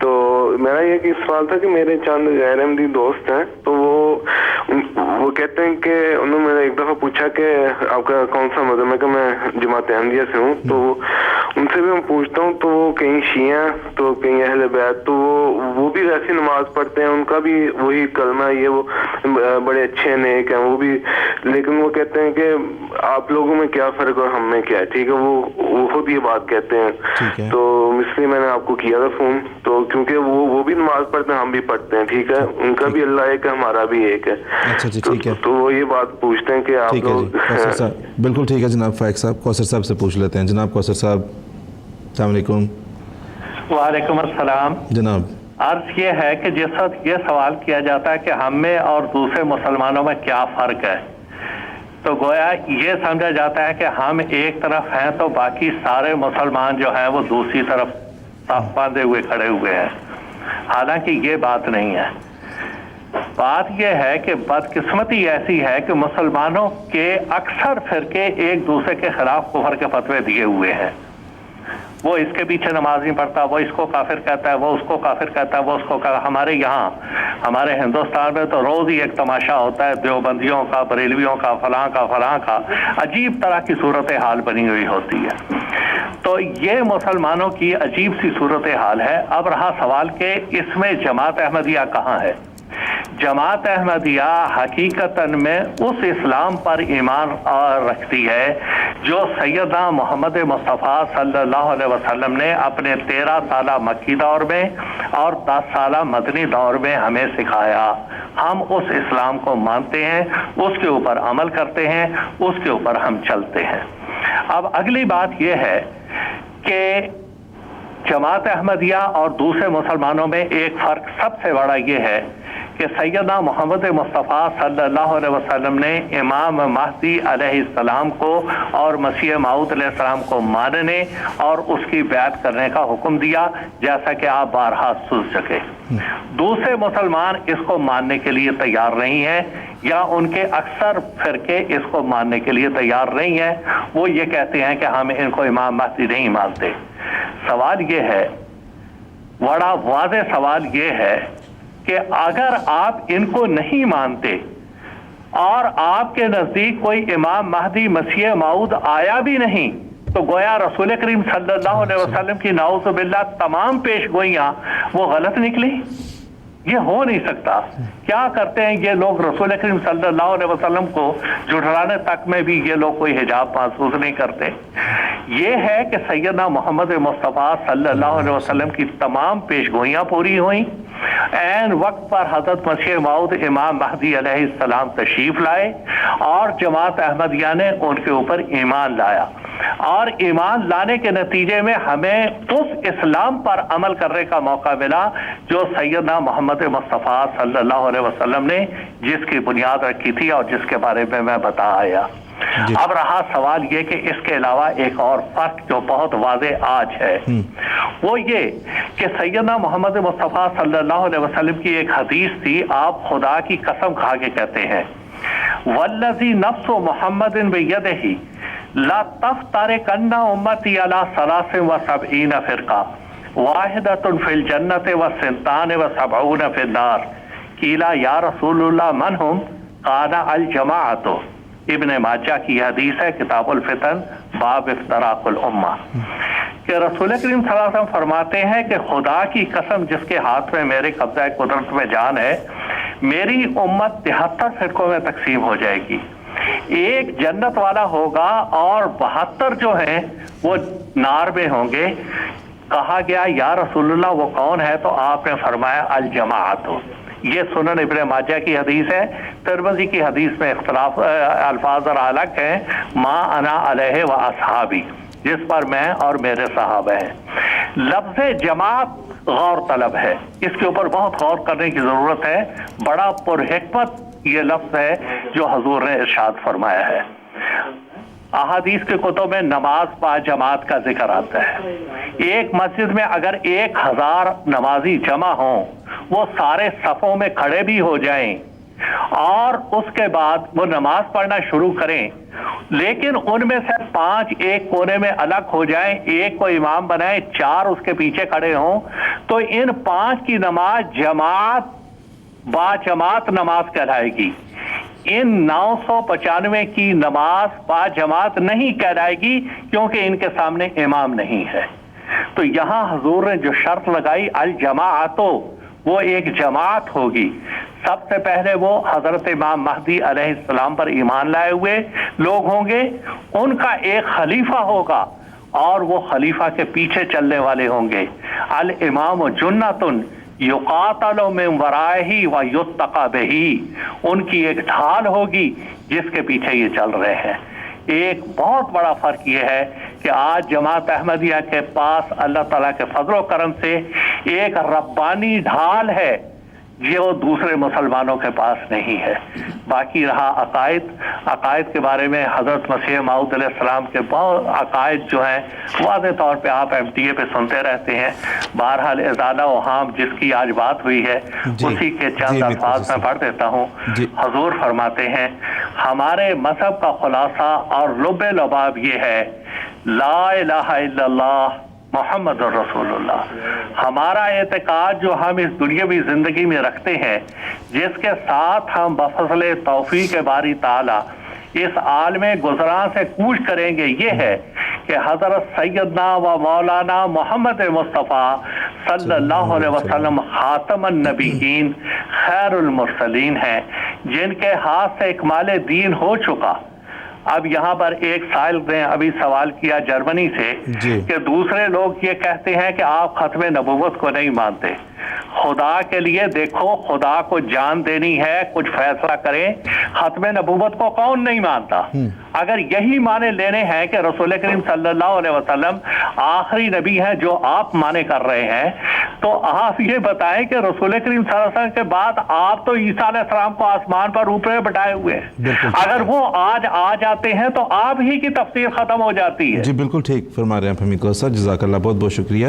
تو میرا یہ کہ سوال تھا کہ میرے چند غیر احمدی دوست ہیں، تو وہ کہتے ہیں کہ انہوں نے ایک دفعہ پوچھا کہ آپ کا کون سا مذہب ہے، کہ میں جماعت احمدیہ سے ہوں، تو ان سے بھی میں پوچھتا ہوں تو وہ کہیں شیعہ تو کہیں اہل بیت، تو وہ بھی ویسی نماز پڑھتے ہیں، ان کا بھی وہی کلمہ یہ وہ بڑے اچھے نیک ہیں وہ بھی، لیکن وہ کہتے ہیں کہ آپ لوگوں میں کیا فرق اور ہم میں کیا ہے، ٹھیک ہے، وہ خود یہ بات کہتے ہیں، تو اس لیے میں نے آپ کو کیا تھا فون، تو کیونکہ وہ بھی نماز پڑھتے ہیں، ہم بھی پڑھتے ہیں، ٹھیک ہے، ان کا بھی اللہ ایک ہے، ہمارا بھی ایک ہے، اچھا جی ٹھیک ہے، تو وہ یہ بات پوچھتے ہیں کہ آپ لوگ کوثر صاحب بالکل ٹھیک ہے جناب فائق صاحب، کوثر صاحب سے پوچھ لیتے ہیں۔ جناب کوثر صاحب السلام علیکم۔ وعلیکم السلام جناب، عرض یہ ہے کہ جس وقت یہ سوال کیا جاتا ہے کہ ہم میں اور دوسرے مسلمانوں میں کیا فرق ہے، تو گویا یہ سمجھا جاتا ہے کہ ہم ایک طرف ہیں تو باقی سارے مسلمان جو ہیں وہ دوسری طرف صف باندھے ہوئے کھڑے ہوئے ہیں، حالانکہ یہ بات نہیں ہے۔ بات یہ ہے کہ بدقسمتی ایسی ہے کہ مسلمانوں کے اکثر فرقے ایک دوسرے کے خلاف کفر کے فتوے دیے ہوئے ہیں، وہ اس کے پیچھے نماز نہیں پڑھتا، وہ اس کو کافر کہتا ہے، وہ اس کو کافر کہتا ہے، وہ اس کو ہمارے یہاں ہمارے ہندوستان میں تو روز ہی ایک تماشا ہوتا ہے، دیوبندیوں کا، بریلویوں کا، فلاں کا عجیب طرح کی صورتحال بنی ہوئی ہوتی ہے۔ تو یہ مسلمانوں کی عجیب سی صورتحال ہے۔ اب رہا سوال کہ اس میں جماعت احمدیہ کہاں ہے؟ جماعت احمدیہ حقیقتاً میں اس اسلام پر ایمان رکھتی ہے جو سیدنا محمد مصطفیٰ صلی اللہ علیہ وسلم نے اپنے 13 سالہ مکی دور میں اور 10 سالہ مدنی دور میں ہمیں سکھایا۔ ہم اس اسلام کو مانتے ہیں، اس کے اوپر عمل کرتے ہیں، اس کے اوپر ہم چلتے ہیں۔ اب اگلی بات یہ ہے کہ جماعت احمدیہ اور دوسرے مسلمانوں میں ایک فرق سب سے بڑا یہ ہے کہ سیدنا محمد مصطفیٰ صلی اللہ علیہ وسلم نے امام مہدی علیہ السلام کو اور مسیح موعود علیہ السلام کو ماننے اور اس کی بیعت کرنے کا حکم دیا، جیسا کہ آپ بارہا سن چکے۔ دوسرے مسلمان اس کو ماننے کے لیے تیار نہیں ہیں، یا ان کے اکثر فرقے اس کو ماننے کے لیے تیار نہیں ہیں، وہ یہ کہتے ہیں کہ ہم ان کو امام مہدی نہیں مانتے۔ سوال یہ ہے، بڑا واضح سوال یہ ہے کہ اگر آپ ان کو نہیں مانتے اور آپ کے نزدیک کوئی امام مہدی مسیح موعود آیا بھی نہیں، تو گویا رسول کریم صلی اللہ علیہ وسلم کی نعوذ باللہ تمام پیش گوئیاں وہ غلط نکلی؟ یہ ہو نہیں سکتا۔ کیا کرتے ہیں یہ لوگ؟ رسول کریم صلی اللہ علیہ وسلم کو جھٹلانے تک میں بھی یہ لوگ کوئی حجاب محسوس نہیں کرتے۔ یہ ہے کہ سیدنا محمد مصطفیٰ صلی اللہ علیہ وسلم کی تمام پیش گوئیاں پوری ہوئیں، عین وقت پر حضرت مسیح موعود امام مہدی علیہ السلام تشریف لائے اور جماعت احمدیہ نے ان کے اوپر ایمان لایا، اور ایمان لانے کے نتیجے میں ہمیں اس اسلام پر عمل کرنے کا موقع ملا جو سیدنا محمد مصطفیٰ صلی اللہ علیہ وسلم نے جس کی بنیاد رکھی تھی اور جس کے بارے میں بتا آیا۔ اب رہا سوال یہ کہ اس کے علاوہ ایک اور فرق جو بہت واضح آج ہے، وہ یہ کہ سیدنا محمد مصطفیٰ صلی اللہ علیہ وسلم کی ایک حدیث تھی، آپ خدا کی قسم کھا کے کہتے ہیں والذی نفس محمد بیدہ لا تفترقن امتی علی 73 فرقہ واحدۃ فی الجنۃ و 72 فی النار قیل یا رسول اللہ من ہم قال الجماعۃ۔ ابن ماجہ کی حدیث ہے، کتاب الفتن باب افتراق الامہ، کہ رسول کریم صلی اللہ علیہ وسلم فرماتے ہیں کہ خدا کی قسم جس کے ہاتھ میں میرے قبضہ قدرت میں جان ہے، میری امت 73 فرقوں میں تقسیم ہو جائے گی، ایک جنت والا ہوگا اور 72 جو ہیں وہ نار میں ہوں گے۔ کہا گیا یا رسول اللہ وہ کون ہے؟ تو آپ نے فرمایا الجماعت۔ یہ سنن ابن ماجہ کی حدیث ہے۔ ترمذی کی حدیث میں اختلاف الفاظ اور الگ ہیں، ما انا علیہ و اصحابی، جس پر میں اور میرے صحابہ ہیں۔ لفظ جماعت غور طلب ہے، اس کے اوپر بہت غور کرنے کی ضرورت ہے۔ بڑا پرحکمت یہ لفظ ہے جو حضور نے ارشاد فرمایا ہے۔ احادیث کے کتب میں نماز با جماعت کا ذکر آتا ہے۔ ایک مسجد میں اگر 1000 نمازی جمع ہوں، وہ سارے صفوں میں کھڑے بھی ہو جائیں اور اس کے بعد وہ نماز پڑھنا شروع کریں، لیکن ان میں سے 5 ایک کونے میں الگ ہو جائیں، ایک کو امام بنائیں، 4 اس کے پیچھے کھڑے ہوں، تو ان 5 کی نماز جماعت با جماعت نماز کہلائے گی۔ ان 995 کی نماز با جماعت نہیں کہلائے گی، کیونکہ ان کے سامنے امام نہیں ہے۔ تو یہاں حضور نے جو شرط لگائی الجماعتو، وہ ایک جماعت ہوگی۔ سب سے پہلے وہ حضرت امام مہدی علیہ السلام پر ایمان لائے ہوئے لوگ ہوں گے، ان کا ایک خلیفہ ہوگا اور وہ خلیفہ کے پیچھے چلنے والے ہوں گے۔ الامام جنتن یقاتل من ورائہ و یتقی بہ، ان کی ایک ڈھال ہوگی جس کے پیچھے یہ چل رہے ہیں۔ ایک بہت بڑا فرق یہ ہے کہ آج جماعت احمدیہ کے پاس اللہ تعالیٰ کے فضل و کرم سے ایک ربانی ڈھال ہے جو دوسرے مسلمانوں کے پاس نہیں ہے۔ باقی رہا عقائد کے بارے میں حضرت مسیح موعود علیہ السلام کے بہت عقائد جو ہیں واضح طور پہ آپ MTA پہ سنتے رہتے ہیں۔ بہرحال ازالہ وہام جس کی آج بات ہوئی ہے اسی کے چند الفاظ میں پڑھ دیتا ہوں۔ حضور فرماتے ہیں ہمارے مذہب کا خلاصہ اور لب لباب یہ ہے لا الہ الا اللہ محمد رسول اللہ۔ ہمارا اعتقاد جو ہم اس دنیاوی زندگی میں رکھتے ہیں، جس کے ساتھ ہم بفضل توفیق باری تعالی اس عالم گزراں سے کوچ کریں گے، یہ ہے کہ حضرت سیدنا و مولانا محمد مصطفیٰ صلی اللہ علیہ وسلم خاتم النبیین خیر المرسلین ہیں، جن کے ہاتھ سے اکمال دین ہو چکا۔ اب یہاں پر ایک سائل نے ابھی سوال کیا جرمنی سے کہ دوسرے لوگ یہ کہتے ہیں کہ آپ ختم نبوت کو نہیں مانتے۔ خدا کے لیے دیکھو، خدا کو جان دینی ہے، کچھ فیصلہ کریں۔ ختم نبوت کو کون نہیں مانتا؟ اگر یہی معنی لینے ہیں کہ رسول کریم صلی اللہ علیہ وسلم آخری نبی ہیں جو آپ مانے کر رہے ہیں، تو آپ یہ بتائیں کہ رسول کریم صلی اللہ علیہ وسلم کے بعد آپ تو عیسیٰ علیہ السلام کو آسمان پر اوپر بٹھائے ہوئے ہیں، اگر وہ آج آ جاتے ہیں تو آپ ہی کی تفسیر ختم ہو جاتی ہے۔ جی بالکل ٹھیک فرما رہے ہیں حمید کوثر، جزاک اللہ، بہت بہت شکریہ۔